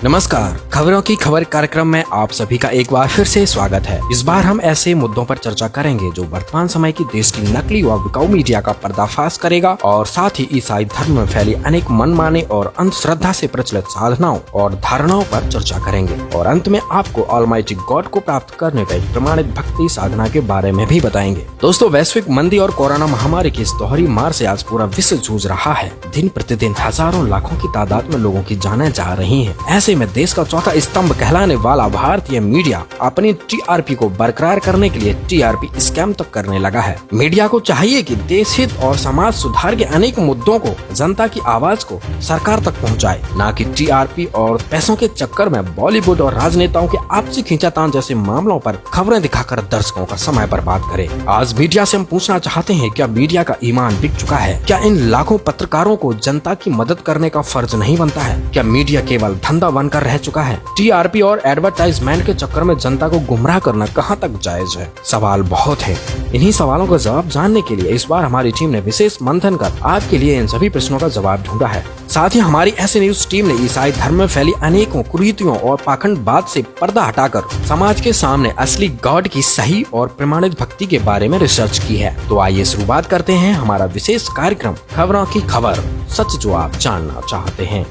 नमस्कार, खबरों की खबर कार्यक्रम में आप सभी का एक बार फिर से स्वागत है। इस बार हम ऐसे मुद्दों पर चर्चा करेंगे जो वर्तमान समय की देश की नकली व बिकाऊ मीडिया का पर्दाफाश करेगा और साथ ही ईसाई धर्म में फैली अनेक मनमाने और अंधश्रद्धा से प्रचलित साधनाओं और धारणाओं पर चर्चा करेंगे और अंत में आपको ऑलमाइटी गॉड को प्राप्त करने का एक प्रमाणित भक्ति साधना के बारे में भी बताएंगे। दोस्तों, वैश्विक मंदी और कोरोना महामारी की इस दोहरी मार से आज पूरा विश्व जूझ रहा है। दिन प्रतिदिन हजारों लाखों की तादाद में लोगों की जानें जा रही है। ऐसे में देश का चौथा स्तंभ कहलाने वाला भारतीय मीडिया अपनी टीआरपी को बरकरार करने के लिए टीआरपी स्कैम तक करने लगा है। मीडिया को चाहिए कि देश हित और समाज सुधार के अनेक मुद्दों को, जनता की आवाज को सरकार तक पहुंचाए, न कि टीआरपी और पैसों के चक्कर में बॉलीवुड और राजनेताओं के आपसी खींचातान जैसे मामलों पर खबरें दिखाकर दर्शकों का समय बर्बाद करे। आज मीडिया से हम पूछना चाहते हैं, क्या मीडिया का ईमान बिक चुका है? क्या इन लाखों पत्रकारों को जनता की मदद करने का फर्ज नहीं बनता है? क्या मीडिया केवल धंधा बनकर रह चुका है? टीआरपी और एडवर्टाइजमेंट के चक्कर में जनता को गुमराह करना कहां तक जायज है? सवाल बहुत है। इन्हीं सवालों का जवाब जानने के लिए इस बार हमारी टीम ने विशेष मंथन कर आपके लिए इन सभी प्रश्नों का जवाब ढूंढा है। साथ ही हमारी ऐसे न्यूज टीम ने ईसाई धर्म में फैली अनेकों कुरीतियों और पाखंडवाद से पर्दा हटाकर समाज के सामने असली गॉड की सही और प्रमाणित भक्ति के बारे में रिसर्च की है। तो आइए शुरुआत करते हैं हमारा विशेष कार्यक्रम खबरों की खबर, सच जो आप जानना चाहते हैं।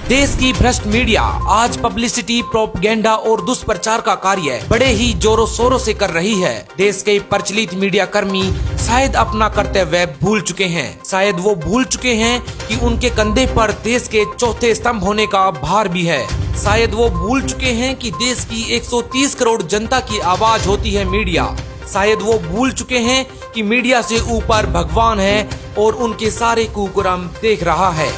देश की भ्रष्ट मीडिया आज पब्लिसिटी, प्रोपगेंडा और दुष्प्रचार का कार्य बड़े ही जोरों शोरों से कर रही है। देश के प्रचलित मीडिया कर्मी शायद अपना कर्तव्य भूल चुके हैं। शायद वो भूल चुके हैं कि उनके कंधे पर देश के चौथे स्तंभ होने का भार भी है। शायद वो भूल चुके हैं कि देश की 130 करोड़ जनता की आवाज होती है मीडिया। शायद वो भूल चुके हैं कि मीडिया से ऊपर भगवान है और उनके सारे कुकर्म देख रहा है।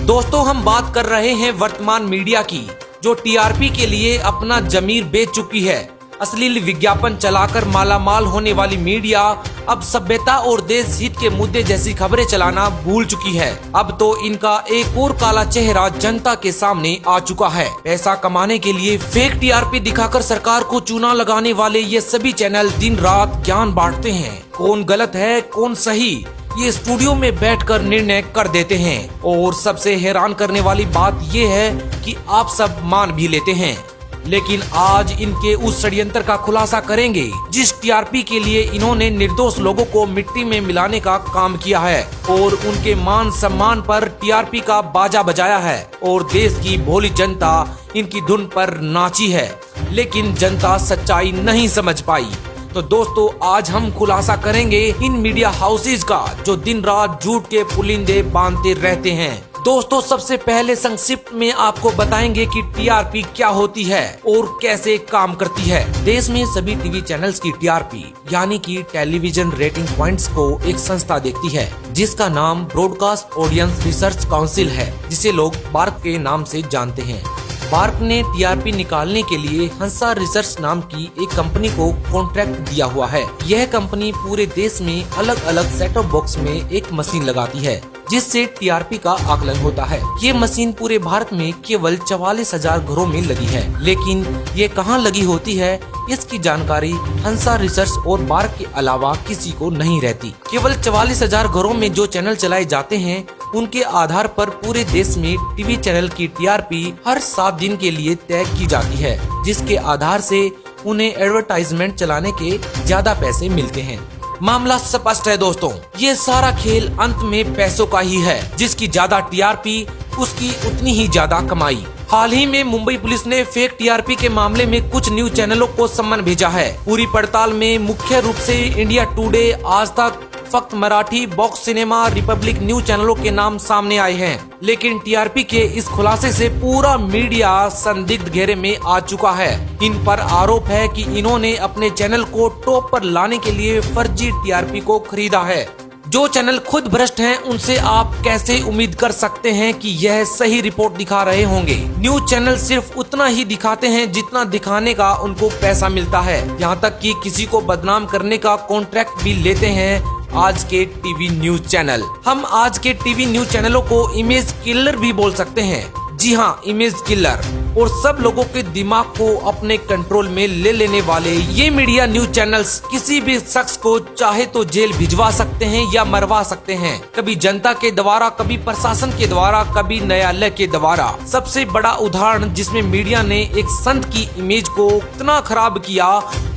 दोस्तों, हम बात कर रहे हैं वर्तमान मीडिया की, जो टीआरपी के लिए अपना जमीर बेच चुकी है। अश्लील विज्ञापन चलाकर मालामाल होने वाली मीडिया अब सभ्यता और देश हित के मुद्दे जैसी खबरें चलाना भूल चुकी है। अब तो इनका एक और काला चेहरा जनता के सामने आ चुका है। पैसा कमाने के लिए फेक टीआरपी दिखाकर सरकार को चूना लगाने वाले ये सभी चैनल दिन रात ज्ञान बांटते हैं। कौन गलत है, कौन सही, ये स्टूडियो में बैठकर निर्णय कर देते हैं। और सबसे हैरान करने वाली बात ये है कि आप सब मान भी लेते हैं। लेकिन आज इनके उस षड्यंत्र का खुलासा करेंगे जिस टीआरपी के लिए इन्होंने निर्दोष लोगों को मिट्टी में मिलाने का काम किया है और उनके मान सम्मान पर टीआरपी का बाजा बजाया है और देश की भोली जनता इनकी धुन पर नाची है। लेकिन जनता सच्चाई नहीं समझ पाई। तो दोस्तों, आज हम खुलासा करेंगे इन मीडिया हाउसेज का जो दिन रात झूठ के पुलिंदे बांधते रहते हैं। दोस्तों, सबसे पहले संक्षिप्त में आपको बताएंगे कि टीआरपी क्या होती है और कैसे काम करती है। देश में सभी टीवी चैनल्स की टीआरपी यानी कि टेलीविजन रेटिंग पॉइंट्स को एक संस्था देखती है जिसका नाम ब्रॉडकास्ट ऑडियंस रिसर्च काउंसिल है, जिसे लोग बार्क के नाम से जानते हैं। बार्क ने टीआरपी निकालने के लिए हंसा रिसर्च नाम की एक कंपनी को कॉन्ट्रैक्ट दिया हुआ है। यह कंपनी पूरे देश में अलग अलग सेट ऑफ बॉक्स में एक मशीन लगाती है जिससे टीआरपी का आकलन होता है। ये मशीन पूरे भारत में केवल 44,000 घरों में लगी है। लेकिन ये कहाँ लगी होती है, इसकी जानकारी हंसा रिसर्च और बार्क के अलावा किसी को नहीं रहती। केवल 44,000 घरों में जो चैनल चलाए जाते हैं उनके आधार पर पूरे देश में टीवी चैनल की टीआरपी हर 7 दिन के लिए तय की जाती है, जिसके आधार से उन्हें एडवर्टाइजमेंट चलाने के ज्यादा पैसे मिलते हैं। मामला स्पष्ट है दोस्तों, ये सारा खेल अंत में पैसों का ही है। जिसकी ज्यादा टीआरपी उसकी उतनी ही ज्यादा कमाई। हाल ही में मुंबई पुलिस ने फेक टीआरपी के मामले में कुछ न्यूज चैनलों को सम्मन भेजा है। पूरी पड़ताल में मुख्य रूप से इंडिया टुडे, आज तक, फक्त Marathi, box cinema, Republic news चैनलों के नाम सामने आए हैं। लेकिन टीआरपी के इस खुलासे से पूरा मीडिया संदिग्ध घेरे में आ चुका है। इन पर आरोप है कि इन्होंने अपने चैनल को टॉप पर लाने के लिए फर्जी टीआरपी को खरीदा है। जो चैनल खुद भ्रष्ट हैं, उनसे आप कैसे उम्मीद कर सकते हैं कि यह सही रिपोर्ट दिखा रहे होंगे। न्यूज चैनल सिर्फ उतना ही दिखाते हैं जितना दिखाने का उनको पैसा मिलता है। यहाँ तक कि किसी को बदनाम करने का कॉन्ट्रैक्ट भी लेते हैं आज के टीवी न्यूज चैनल। हम आज के टीवी न्यूज चैनलों को इमेज किलर भी बोल सकते हैं। जी हाँ, इमेज किलर। और सब लोगों के दिमाग को अपने कंट्रोल में ले लेने वाले ये मीडिया न्यूज चैनल्स किसी भी शख्स को चाहे तो जेल भिजवा सकते हैं या मरवा सकते हैं, कभी जनता के द्वारा, कभी प्रशासन के द्वारा, कभी न्यायालय के द्वारा। सबसे बड़ा उदाहरण जिसमें मीडिया ने एक संत की इमेज को इतना खराब किया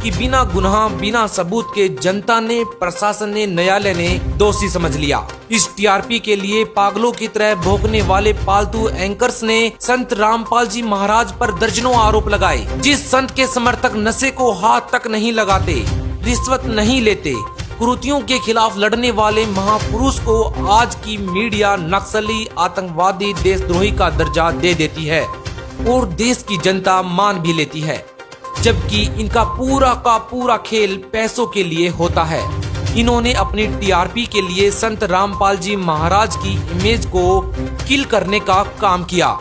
कि बिना गुनाह, बिना सबूत के जनता ने, प्रशासन ने, न्यायालय ने दोषी समझ लिया। इस टीआरपी के लिए पागलों की तरह भौंकने वाले पालतू एंकर्स ने संत रामपाल जी महाराज पर दर्जनों आरोप लगाए। जिस संत के समर्थक नशे को हाथ तक नहीं लगाते, रिश्वत नहीं लेते, कुरीतियों के खिलाफ लड़ने वाले महापुरुष को आज की मीडिया नक्सली, आतंकवादी, देशद्रोही का दर्जा दे देती है और देश की जनता मान भी लेती है, जबकि इनका पूरा का पूरा खेल पैसों के लिए होता है। इन्होंने अपनी टीआरपी के लिए संत रामपाल जी महाराज की इमेज को किल करने का काम किया,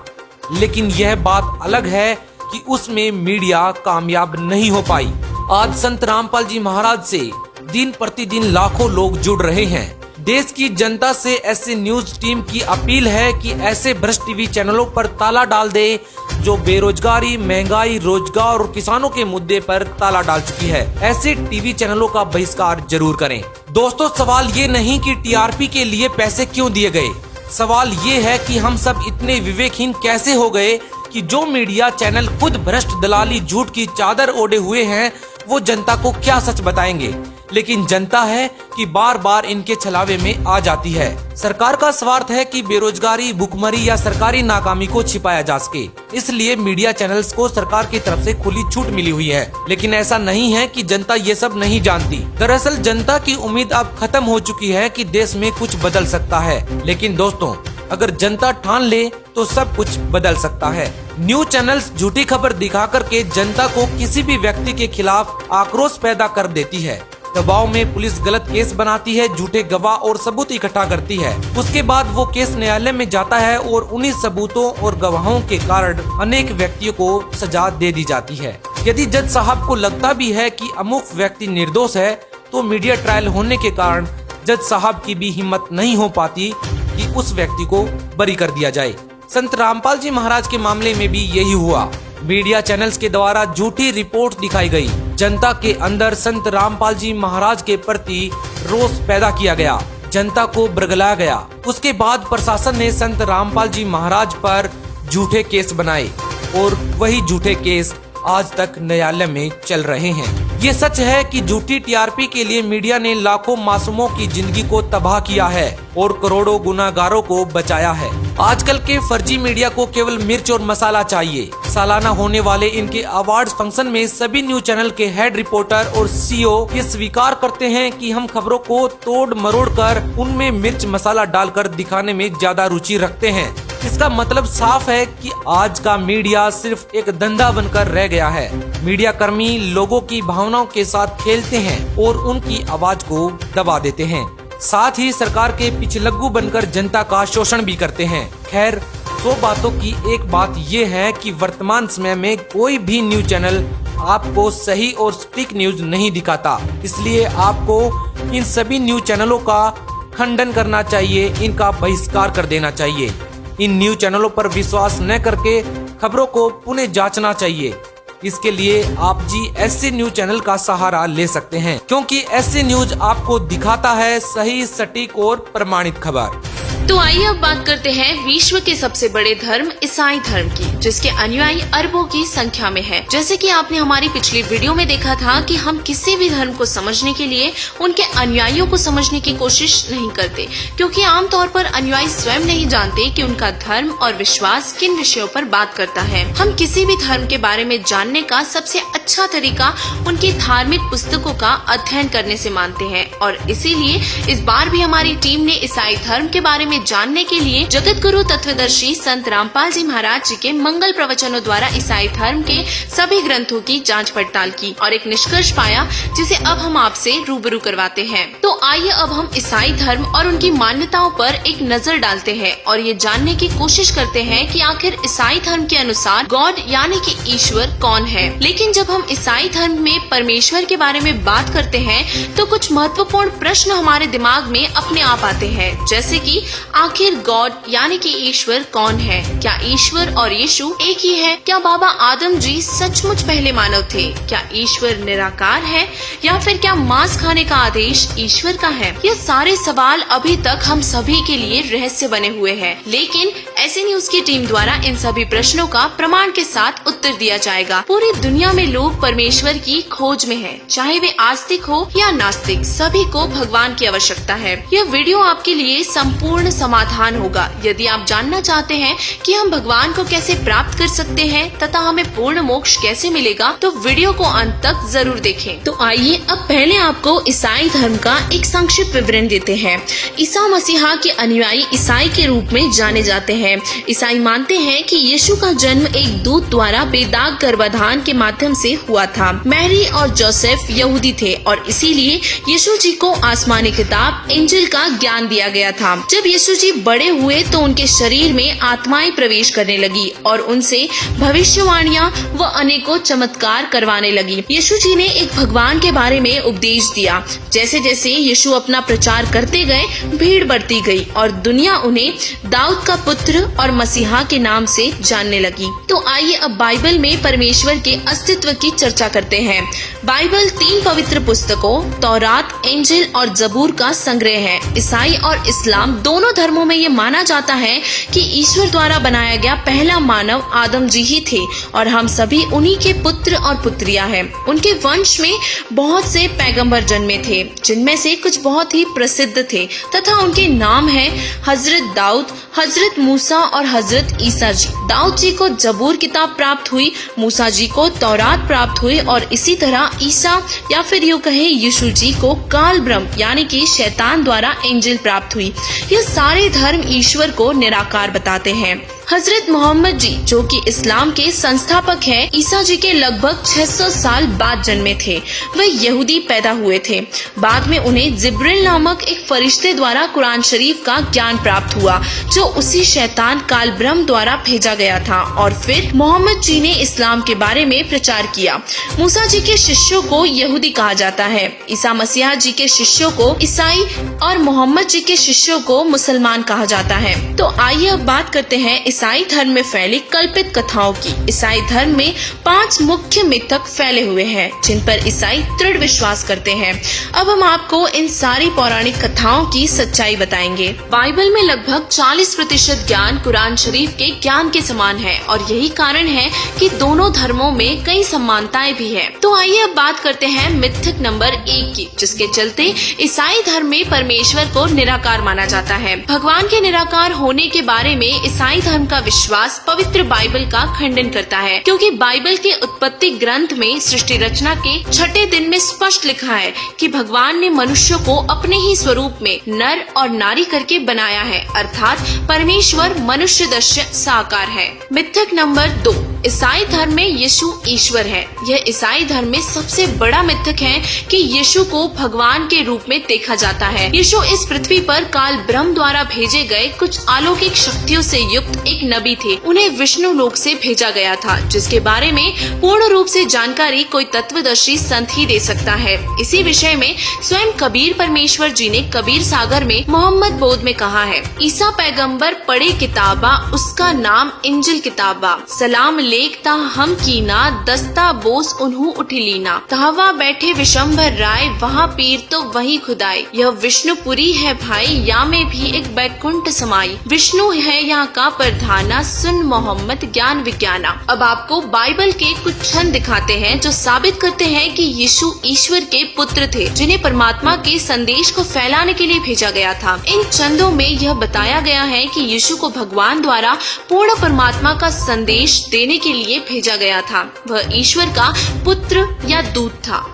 लेकिन यह बात अलग है कि उसमें मीडिया कामयाब नहीं हो पाई। आज संत रामपाल जी महाराज से दिन प्रतिदिन लाखों लोग जुड़ रहे हैं। देश की जनता से ऐसे न्यूज टीम की अपील है कि ऐसे भ्रष्ट टीवी चैनलों पर ताला डाल दे जो बेरोजगारी, महंगाई, रोजगार और किसानों के मुद्दे पर ताला डाल चुकी है। ऐसे टीवी चैनलों का बहिष्कार जरूर करें। दोस्तों, सवाल ये नहीं कि टीआरपी के लिए पैसे क्यों दिए गए, सवाल ये है कि हम सब इतने विवेकहीन कैसे हो गए कि जो मीडिया चैनल खुद भ्रष्ट, दलाली, झूठ की चादर ओढ़े हुए हैं, वो जनता को क्या सच बताएंगे। लेकिन जनता है कि बार बार इनके छलावे में आ जाती है। सरकार का स्वार्थ है कि बेरोजगारी, भुखमरी या सरकारी नाकामी को छिपाया जा सके, इसलिए मीडिया चैनल्स को सरकार की तरफ से खुली छूट मिली हुई है। लेकिन ऐसा नहीं है कि जनता ये सब नहीं जानती। दरअसल जनता की उम्मीद अब खत्म हो चुकी है कि देश में कुछ बदल सकता है। लेकिन दोस्तों, अगर जनता ठान ले तो सब कुछ बदल सकता है। न्यूज चैनल्स झूठी खबर दिखा करके जनता को किसी भी व्यक्ति के खिलाफ आक्रोश पैदा कर देती है। दबाव में पुलिस गलत केस बनाती है, झूठे गवाह और सबूत इकट्ठा करती है। उसके बाद वो केस न्यायालय में जाता है और उन्हीं सबूतों और गवाहों के कारण अनेक व्यक्तियों को सजा दे दी जाती है। यदि जज साहब को लगता भी है कि अमुक व्यक्ति निर्दोष है, तो मीडिया ट्रायल होने के कारण जज साहब की भी हिम्मत नहीं हो पाती कि उस व्यक्ति को बरी कर दिया जाए। संत रामपाल जी महाराज के मामले में भी यही हुआ। मीडिया चैनल्स के द्वारा झूठी रिपोर्ट दिखाई गई। जनता के अंदर संत रामपाल जी महाराज के प्रति रोष पैदा किया गया, जनता को बरगलाया गया। उसके बाद प्रशासन ने संत रामपाल जी महाराज पर झूठे केस बनाए और वही झूठे केस आज तक न्यायालय में चल रहे हैं। ये सच है कि झूठी टीआरपी के लिए मीडिया ने लाखों मासूमों की जिंदगी को तबाह किया है और करोड़ों गुनाहगारों को बचाया है। आजकल के फर्जी मीडिया को केवल मिर्च और मसाला चाहिए। सालाना होने वाले इनके अवार्ड फंक्शन में सभी न्यूज चैनल के हेड रिपोर्टर और सीईओ ये स्वीकार करते हैं कि हम खबरों को तोड़ मरोड़ कर उनमें मिर्च मसाला डालकर दिखाने में ज्यादा रुचि रखते हैं। इसका मतलब साफ है कि आज का मीडिया सिर्फ एक धंधा बनकर रह गया है। मीडिया कर्मी लोगों की भावनाओं के साथ खेलते हैं और उनकी आवाज को दबा देते हैं। साथ ही सरकार के पिछलग्गू बनकर जनता का शोषण भी करते हैं। खैर, 100 बातों की एक बात ये है कि वर्तमान समय में कोई भी न्यूज चैनल आपको सही और सटीक न्यूज नहीं दिखाता। इसलिए आपको इन सभी न्यूज चैनलों का खंडन करना चाहिए, इनका बहिष्कार कर देना चाहिए। इन न्यूज चैनलों पर विश्वास न करके खबरों को पुनः जांचना चाहिए। इसके लिए आप ऐसे न्यूज चैनल का सहारा ले सकते हैं, क्योंकि ऐसे न्यूज आपको दिखाता है सही, सटीक और प्रमाणित खबर। तो आइए अब बात करते हैं विश्व के सबसे बड़े धर्म ईसाई धर्म की, जिसके अनुयायी अरबों की संख्या में है। जैसे कि आपने हमारी पिछली वीडियो में देखा था कि हम किसी भी धर्म को समझने के लिए उनके अनुयायियों को समझने की कोशिश नहीं करते, क्योंकि आमतौर पर अनुयायी स्वयं नहीं जानते कि उनका धर्म और विश्वास किन विषयों पर बात करता है। हम किसी भी धर्म के बारे में जानने का सबसे अच्छा तरीका उनकी धार्मिक पुस्तकों का अध्ययन करने से मानते हैं, और इसीलिए इस बार भी हमारी टीम ने ईसाई धर्म के बारे में जानने के लिए जगत गुरु तत्वदर्शी संत रामपाल जी महाराज जी के मंगल प्रवचनों द्वारा ईसाई धर्म के सभी ग्रंथों की जांच पड़ताल की और एक निष्कर्ष पाया, जिसे अब हम आपसे रूबरू करवाते हैं। तो आइए अब हम ईसाई धर्म और उनकी मान्यताओं पर एक नजर डालते हैं और ये जानने की कोशिश करते हैं कि आखिर ईसाई धर्म के अनुसार गॉड यानी कि ईश्वर कौन है। लेकिन जब हम ईसाई धर्म में परमेश्वर के बारे में बात करते हैं तो कुछ महत्वपूर्ण प्रश्न हमारे दिमाग में अपने आप आते हैं, जैसे कि आखिर गॉड यानी कि ईश्वर कौन है? क्या ईश्वर और यीशु एक ही है? क्या बाबा आदम जी सचमुच पहले मानव थे? क्या ईश्वर निराकार है या फिर क्या मांस खाने का आदेश ईश्वर का है? ये सारे सवाल अभी तक हम सभी के लिए रहस्य बने हुए हैं, लेकिन ऐसे न्यूज की टीम द्वारा इन सभी प्रश्नों का प्रमाण के साथ उत्तर दिया जाएगा। पूरी दुनिया में लोग परमेश्वर की खोज में हैं, चाहे वे आस्तिक हो या नास्तिक, सभी को भगवान की आवश्यकता है। यह वीडियो आपके लिए संपूर्ण समाधान होगा। यदि आप जानना चाहते हैं कि हम भगवान को कैसे प्राप्त कर सकते हैं तथा हमें पूर्ण मोक्ष कैसे मिलेगा, तो वीडियो को अंत तक जरूर देखें। तो आइए अब पहले आपको ईसाई धर्म का एक संक्षिप्त विवरण देते हैं। ईसा मसीहा के अनुयायी ईसाई के रूप में जाने जाते हैं। ईसाई मानते हैं कि यीशु का जन्म एक दूत द्वारा बेदाग गर्भाधान के माध्यम से हुआ था। मैरी और जोसेफ यहूदी थे और इसीलिए यीशु जी को आसमानी किताब इंजिल का ज्ञान दिया गया था। जब यीशु जी बड़े हुए तो उनके शरीर में आत्माएं प्रवेश करने लगी और उनसे भविष्यवाणियां व अनेकों चमत्कार करवाने लगी। यीशु जी ने एक भगवान के बारे में उपदेश दिया। जैसे जैसे यीशु अपना प्रचार करते गए, भीड़ बढ़ती गई और दुनिया उन्हें दाऊद का पुत्र और मसीहा के नाम से जानने लगी। तो आइए अब बाइबल में परमेश्वर के अस्तित्व की चर्चा करते हैं। बाइबल 3 पवित्र पुस्तकों तौरात, इंजिल और जबूर का संग्रह है। ईसाई और इस्लाम दोनों धर्मों में ये माना जाता है कि ईश्वर द्वारा बनाया गया पहला मानव आदम जी ही थे और हम सभी उन्हीं के पुत्र और पुत्रियां हैं। उनके वंश में बहुत से पैगंबर जन्मे थे, जिनमें से कुछ बहुत ही प्रसिद्ध थे तथा उनके नाम है हजरत दाऊद, हजरत मूसा और हजरत ईसा जी। दाऊद जी को जबूर किताब प्राप्त हुई, मूसा जी को तौरात प्राप्त हुई और इसी तरह ईसा या फिर यूँ कहे यीशु जी को काल ब्रह्म यानी कि शैतान द्वारा इंजिल प्राप्त हुई। ये सारे धर्म ईश्वर को निराकार बताते हैं। हजरत मोहम्मद जी जो कि इस्लाम के संस्थापक हैं, ईसा जी के लगभग 600 साल बाद जन्मे थे। वे यहूदी पैदा हुए थे। बाद में उन्हें जिब्रील नामक एक फरिश्ते द्वारा कुरान शरीफ का ज्ञान प्राप्त हुआ, जो उसी शैतान काल ब्रह्म द्वारा भेजा गया था और फिर मोहम्मद जी ने इस्लाम के बारे में प्रचार किया। मूसा जी के शिष्यों को यहूदी कहा जाता है, ईसा मसीहा जी के शिष्यों को ईसाई और मोहम्मद जी के शिष्यों को मुसलमान कहा जाता है। तो आइए अब बात करते हैं ईसाई धर्म में फैली कल्पित कथाओं की। ईसाई धर्म में 5 मुख्य मिथक फैले हुए हैं, जिन पर ईसाई दृढ़ विश्वास करते हैं। अब हम आपको इन सारी पौराणिक कथाओं की सच्चाई बताएंगे। बाइबल में लगभग 40% ज्ञान कुरान शरीफ के ज्ञान के समान है और यही कारण है कि दोनों धर्मों में कई समानताएं भी है। तो आइए अब बात करते हैं मिथक नंबर 1 की, जिसके चलते ईसाई धर्म में परमेश्वर को निराकार माना जाता है। भगवान के निराकार होने के बारे में ईसाई धर्म का विश्वास पवित्र बाइबल का खंडन करता है, क्योंकि बाइबल के उत्पत्ति ग्रंथ में सृष्टि रचना के 6ठे दिन में स्पष्ट लिखा है कि भगवान ने मनुष्य को अपने ही स्वरूप में नर और नारी करके बनाया है, अर्थात परमेश्वर मनुष्य दृश्य साकार है। मिथक नंबर 2, ईसाई धर्म में यीशु ईश्वर है। यह ईसाई धर्म में सबसे बड़ा मिथक है कि यीशु को भगवान के रूप में देखा जाता है। यीशु इस पृथ्वी पर काल ब्रह्म द्वारा भेजे गए कुछ अलौकिक शक्तियों से युक्त एक नबी थे। उन्हें विष्णु लोक से भेजा गया था, जिसके बारे में पूर्ण रूप से जानकारी कोई तत्वदर्शी संत ही दे सकता है। इसी विषय में स्वयं कबीर परमेश्वर जी ने कबीर सागर में मोहम्मद बोध में कहा है, ईसा पैगंबर पढ़े किताबा, उसका नाम इंजिल किताबा, सलाम लेखता हम कीना, दस्ता बोस उन्हू उठिलीना, कहवा बैठे विशंभर राय, वहाँ पीर तो वही खुदाई, यह विष्णुपुरी है भाई, या में भी एक बैकुंठ समाई, विष्णु है यहाँ का प्रधाना, सुन मोहम्मद ज्ञान विज्ञाना। अब आपको बाइबल के कुछ छंद दिखाते हैं जो साबित करते हैं कि यीशु ईश्वर के पुत्र थे, जिन्हें परमात्मा के संदेश को फैलाने के लिए भेजा गया था। इन छंदों में यह बताया गया है कि यीशु को भगवान द्वारा पूर्ण परमात्मा का संदेश देने के लिए भेजा गया था। वह ईश्वर का पुत्र या दूत था।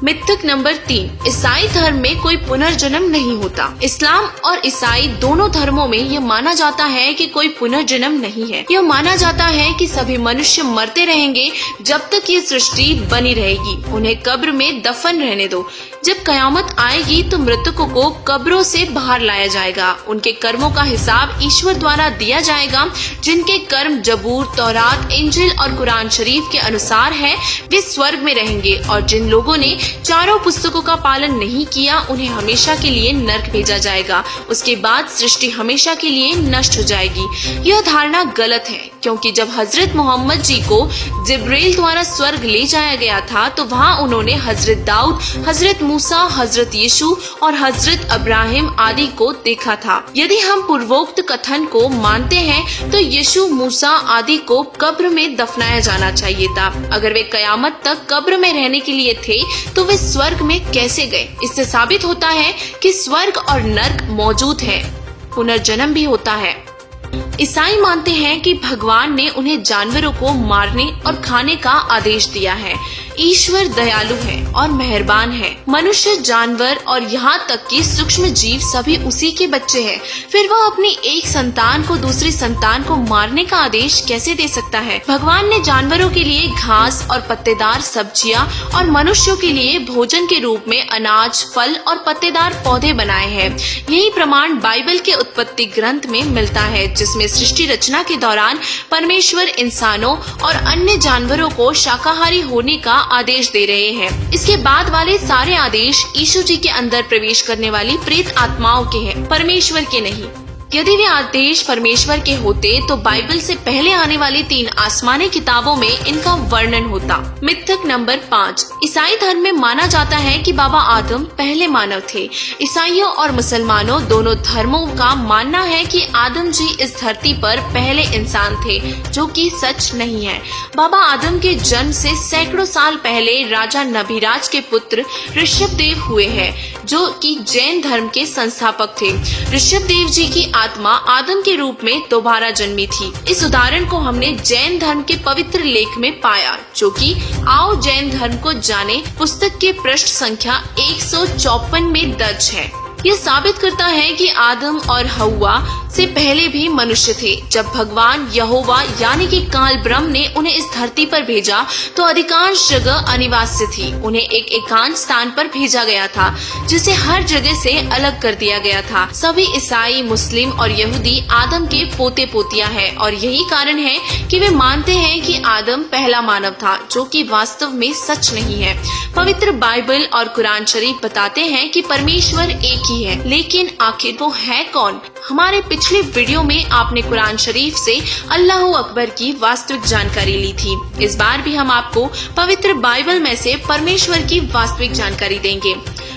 मिथक नंबर 3, ईसाई धर्म में कोई पुनर्जन्म नहीं होता। इस्लाम और ईसाई दोनों धर्मों में यह माना जाता है कि कोई पुनर्जन्म नहीं है। यह माना जाता है कि सभी मनुष्य मरते रहेंगे जब तक ये सृष्टि बनी रहेगी, उन्हें कब्र में दफन रहने दो। जब कयामत आएगी तो मृतकों को कब्रों से बाहर लाया जाएगा। उनके कर्मों का हिसाब ईश्वर द्वारा दिया जाएगा। जिनके कर्म जबूर, तौरात, इंजिल और कुरान शरीफ के अनुसार है, वे स्वर्ग में रहेंगे, और जिन लोगों ने चारों पुस्तकों का पालन नहीं किया उन्हें हमेशा के लिए नर्क भेजा जाएगा। उसके बाद सृष्टि हमेशा के लिए नष्ट हो जाएगी। यह धारणा गलत है, क्योंकि जब हजरत मोहम्मद जी को जिब्रील द्वारा स्वर्ग ले जाया गया था तो वहाँ उन्होंने हजरत दाऊद, हजरत मूसा, हजरत यीशु और हजरत अब्राहिम आदि को देखा था। यदि हम पूर्वोक्त कथन को मानते हैं तो यीशु, मूसा आदि को कब्र में दफनाया जाना चाहिए था। अगर वे कयामत तक कब्र में रहने के लिए थे तो वे स्वर्ग में कैसे गए? इससे साबित होता है कि स्वर्ग और नर्क मौजूद है, पुनर्जन्म भी होता है। ईसाई मानते हैं कि भगवान ने उन्हें जानवरों को मारने और खाने का आदेश दिया है। ईश्वर दयालु है और मेहरबान है। मनुष्य, जानवर और यहाँ तक कि सूक्ष्म जीव सभी उसी के बच्चे हैं। फिर वह अपनी एक संतान को दूसरी संतान को मारने का आदेश कैसे दे सकता है? भगवान ने जानवरों के लिए घास और पत्तेदार सब्जियाँ और मनुष्यों के लिए भोजन के रूप में अनाज, फल और पत्तेदार पौधे बनाए हैं। यही प्रमाण बाइबल के उत्पत्ति ग्रंथ में मिलता है, जिसमें सृष्टि रचना के दौरान परमेश्वर इंसानों और अन्य जानवरों को शाकाहारी होने का आदेश दे रहे हैं। इसके बाद वाले सारे आदेश यीशु जी के अंदर प्रवेश करने वाली प्रेत आत्माओं के हैं, परमेश्वर के नहीं। यदि वे आदेश परमेश्वर के होते तो बाइबल से पहले आने वाली 3 आसमानी किताबों में इनका वर्णन होता। मिथक नंबर 5। ईसाई धर्म में माना जाता है कि बाबा आदम पहले मानव थे। ईसाइयों और मुसलमानों दोनों धर्मों का मानना है कि आदम जी इस धरती पर पहले इंसान थे, जो कि सच नहीं है। बाबा आदम के जन्म से सैकड़ों साल पहले राजा नभिराज के पुत्र ऋषभदेव हुए हैं, जो कि जैन धर्म के संस्थापक थे। ऋषभदेव जी की आत्मा आदम के रूप में दोबारा जन्मी थी। इस उदाहरण को हमने जैन धर्म के पवित्र लेख में पाया, जो कि आओ जैन धर्म को जाने पुस्तक के पृष्ठ संख्या 154 में दर्ज है। यह साबित करता है कि आदम और हव्वा से पहले भी मनुष्य थे। जब भगवान यहोवा यानी कि काल ब्रह्म ने उन्हें इस धरती पर भेजा तो अधिकांश जगह अनिवास्य थी। उन्हें एक एकांत स्थान पर भेजा गया था, जिसे हर जगह से अलग कर दिया गया था। सभी ईसाई, मुस्लिम और यहूदी आदम के पोते पोतियां हैं, और यही कारण है कि वे मानते हैं कि आदम पहला मानव था, जो कि वास्तव में सच नहीं है। पवित्र बाइबल और कुरान शरीफ बताते हैं कि परमेश्वर एक ही है, लेकिन आखिर वो है कौन? हमारे पिछले वीडियो में आपने कुरान शरीफ से अल्लाह अकबर की वास्तविक जानकारी ली थी। इस बार भी हम आपको पवित्र बाइबल में से परमेश्वर की वास्तविक जानकारी देंगे।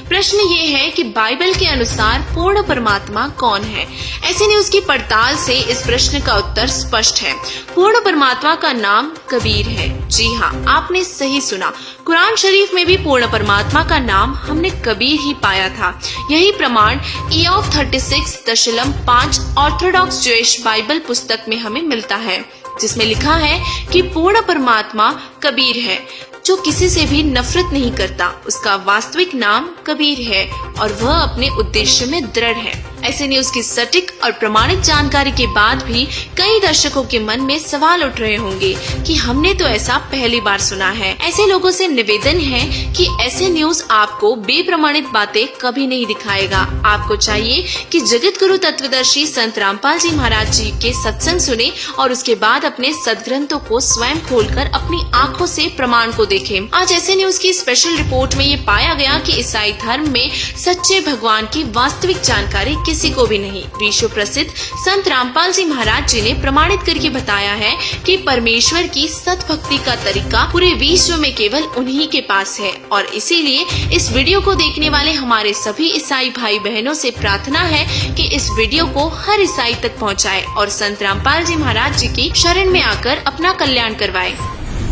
प्रश्न ये है कि बाइबल के अनुसार पूर्ण परमात्मा कौन है? ऐसे न्यूज की पड़ताल से इस प्रश्न का उत्तर स्पष्ट है। पूर्ण परमात्मा का नाम कबीर है। जी हाँ, आपने सही सुना। कुरान शरीफ में भी पूर्ण परमात्मा का नाम हमने कबीर ही पाया था। यही प्रमाण ईओफ 36.5 ऑर्थोडॉक्स ज्यूइश बाइबल पुस्तक में हमें मिलता है, जिसमें लिखा है कि पूर्ण परमात्मा कबीर है, जो किसी से भी नफरत नहीं करता। उसका वास्तविक नाम कबीर है और वह अपने उद्देश्य में दृढ़ है। ऐसे न्यूज की सटीक और प्रमाणित जानकारी के बाद भी कई दर्शकों के मन में सवाल उठ रहे होंगे कि हमने तो ऐसा पहली बार सुना है। ऐसे लोगों से निवेदन है कि ऐसे न्यूज आपको बेप्रमाणित बातें कभी नहीं दिखाएगा। आपको चाहिए कि जगत गुरु तत्वदर्शी संत रामपाल जी महाराज जी के सत्संग सुने और उसके बाद अपने सदग्रंथों को स्वयं खोलकर अपनी आंखों से प्रमाण को देखें। आज ऐसे न्यूज की स्पेशल रिपोर्ट में ये पाया गया कि ईसाई धर्म में सच्चे भगवान की वास्तविक जानकारी किसी को भी नहीं। विश्व प्रसिद्ध संत रामपाल जी महाराज जी ने प्रमाणित करके बताया है कि परमेश्वर की सत भक्ति का तरीका पूरे विश्व में केवल उन्हीं के पास है, और इसीलिए इस वीडियो को देखने वाले हमारे सभी ईसाई भाई बहनों से प्रार्थना है कि इस वीडियो को हर ईसाई तक पहुंचाएं और संत रामपाल जी महाराज जी की शरण में आकर अपना कल्याण करवाएं।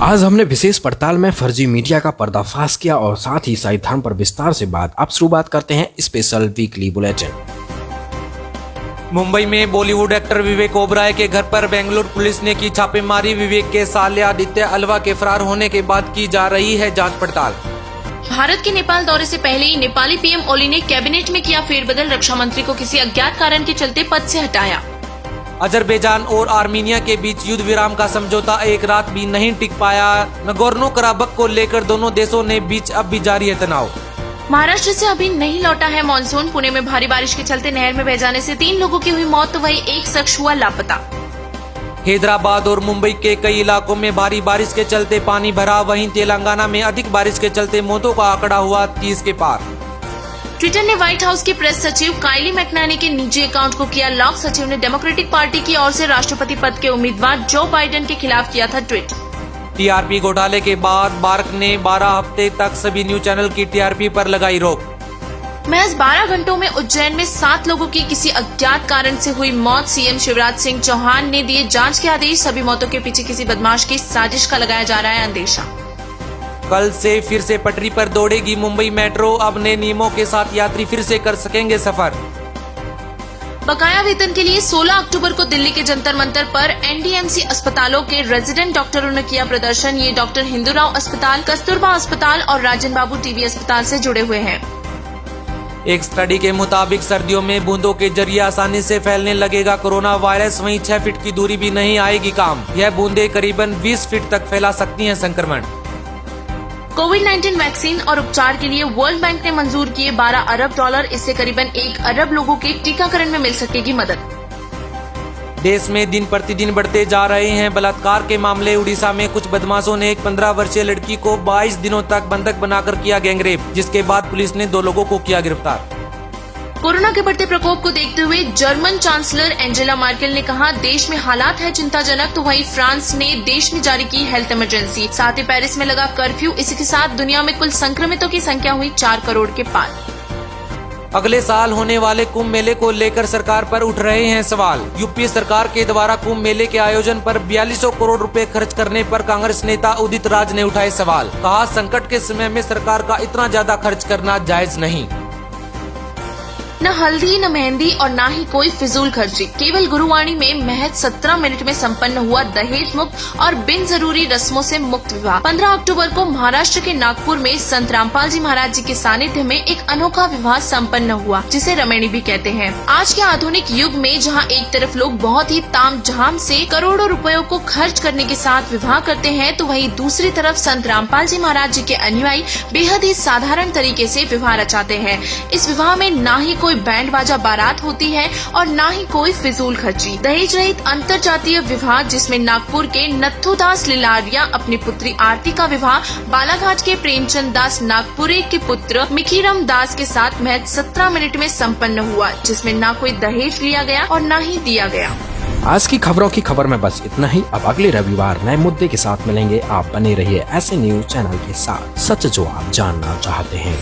आज हमने विशेष पड़ताल में फर्जी मीडिया का पर्दाफाश किया और साथ ही ईसाई धर्म पर विस्तार से बात। अब शुरुआत करते हैं स्पेशल वीकली बुलेटिन। मुंबई में बॉलीवुड एक्टर विवेक ओबराय के घर पर बेंगलुरु पुलिस ने की छापेमारी। विवेक के साले आदित्य अल्वा के फरार होने के बाद की जा रही है जांच पड़ताल। भारत के नेपाल दौरे से पहले ही नेपाली पीएम ओली ने कैबिनेट में किया फेरबदल। रक्षा मंत्री को किसी अज्ञात कारण के चलते पद से हटाया। अजरबैजान और आर्मीनिया के बीच युद्ध विराम का समझौता एक रात भी नहीं टिक पाया। नगोर्नो कराबख को लेकर दोनों देशों ने बीच अब भी जारी है तनाव। महाराष्ट्र से अभी नहीं लौटा है मानसून। पुणे में भारी बारिश के चलते नहर में बह जाने से 3 लोगों की हुई मौत तो वहीं एक शख्स हुआ लापता। हैदराबाद और मुंबई के कई इलाकों में भारी बारिश के चलते पानी भरा। वहीं तेलंगाना में अधिक बारिश के चलते मौतों का आंकड़ा हुआ 30 के पार। ट्विटर ने व्हाइट हाउस की प्रेस सचिव काइली मैकनानी के निजी अकाउंट को किया लॉक। सचिव ने डेमोक्रेटिक पार्टी की ओर से राष्ट्रपति पद के उम्मीदवार जो बाइडेन के खिलाफ किया था ट्वीट। टीआरपी घोटाले के बाद बार्क ने 12 हफ्ते तक सभी न्यूज चैनल की टीआरपी पर लगाई रोक। महज 12 घंटों में उज्जैन में 7 लोगों की किसी अज्ञात कारण से हुई मौत। सीएम शिवराज सिंह चौहान ने दिए जांच के आदेश। सभी मौतों के पीछे किसी बदमाश की साजिश का लगाया जा रहा है अंदेशा। कल से फिर से पटरी पर दौड़ेगी मुंबई मेट्रो। अब नए नियमों के साथ यात्री फिर से कर सकेंगे सफर। बकाया वेतन के लिए 16 अक्टूबर को दिल्ली के जंतर मंतर पर एनडीएमसी अस्पतालों के रेजिडेंट डॉक्टरों ने किया प्रदर्शन। ये डॉक्टर हिंदूराव अस्पताल, कस्तूरबा अस्पताल और राजन बाबू टीबी अस्पताल से जुड़े हुए हैं। एक स्टडी के मुताबिक सर्दियों में बूंदों के जरिए आसानी से फैलने लगेगा कोरोना वायरस। वहीं 6 फीट की दूरी भी नहीं आएगी काम। यह बूंदें करीबन 20 फीट तक फैला सकती हैं संक्रमण। कोविड-19 वैक्सीन और उपचार के लिए वर्ल्ड बैंक ने मंजूर किए $12 अरब। इससे करीबन 1 अरब लोगों के टीकाकरण में मिल सकेगी मदद। देश में दिन प्रतिदिन बढ़ते जा रहे हैं बलात्कार के मामले। उड़ीसा में कुछ बदमाशों ने एक 15 वर्षीय लड़की को 22 दिनों तक बंधक बनाकर किया गैंगरेप, जिसके बाद पुलिस ने 2 लोगों को किया गिरफ्तार। कोरोना के बढ़ते प्रकोप को देखते हुए जर्मन चांसलर एंजेला मार्केल ने कहा देश में हालात है चिंताजनक। तो वहीं फ्रांस ने देश में जारी की हेल्थ इमरजेंसी। साथ ही पेरिस में लगा कर्फ्यू। इसी के साथ दुनिया में कुल संक्रमितों की संख्या हुई 4 करोड़ के पार। अगले साल होने वाले कुंभ मेले को लेकर सरकार पर उठ रहे हैं सवाल। यूपी सरकार के द्वारा कुंभ मेले के आयोजन पर 4200 करोड़ रुपए खर्च करने पर कांग्रेस नेता उदित राज ने उठाए सवाल। कहा संकट के समय में सरकार का इतना ज्यादा खर्च करना जायज नहीं। न हल्दी, न मेहंदी और न ही कोई फिजूल खर्ची। केवल गुरुवाणी में महज 17 मिनट में संपन्न हुआ दहेज मुक्त और बिन जरूरी रस्मों से मुक्त विवाह। 15 अक्टूबर को महाराष्ट्र के नागपुर में संत रामपाल जी महाराज जी के सानिध्य में एक अनोखा विवाह संपन्न हुआ, जिसे रमैनी भी कहते हैं। आज के आधुनिक युग में जहां एक तरफ लोग बहुत ही तामझाम से करोड़ों रुपयों को खर्च करने के साथ विवाह करते हैं, तो वहीं दूसरी तरफ संत रामपाल जी महाराज जी के अनुयायी बेहद ही साधारण तरीके से विवाह रचाते हैं। इस विवाह में न ही कोई बैंड बाजा बारात होती है और न ही कोई फिजूल खर्ची। दहेज रहित अंतर जातीय विवाह, जिसमें नागपुर के नथु दास लिलारिया अपनी पुत्री आरती का विवाह बालाघाट के प्रेमचंद दास नागपुरे के पुत्र मिखीरम दास के साथ महज 17 मिनट में संपन्न हुआ, जिसमें न कोई दहेज लिया गया और न ही दिया गया। आज की खबरों की खबर में बस इतना ही। अब अगले रविवार नए मुद्दे के साथ मिलेंगे। आप बने रहिए ऐसे न्यूज चैनल के साथ, सच जो आप जानना चाहते हैं।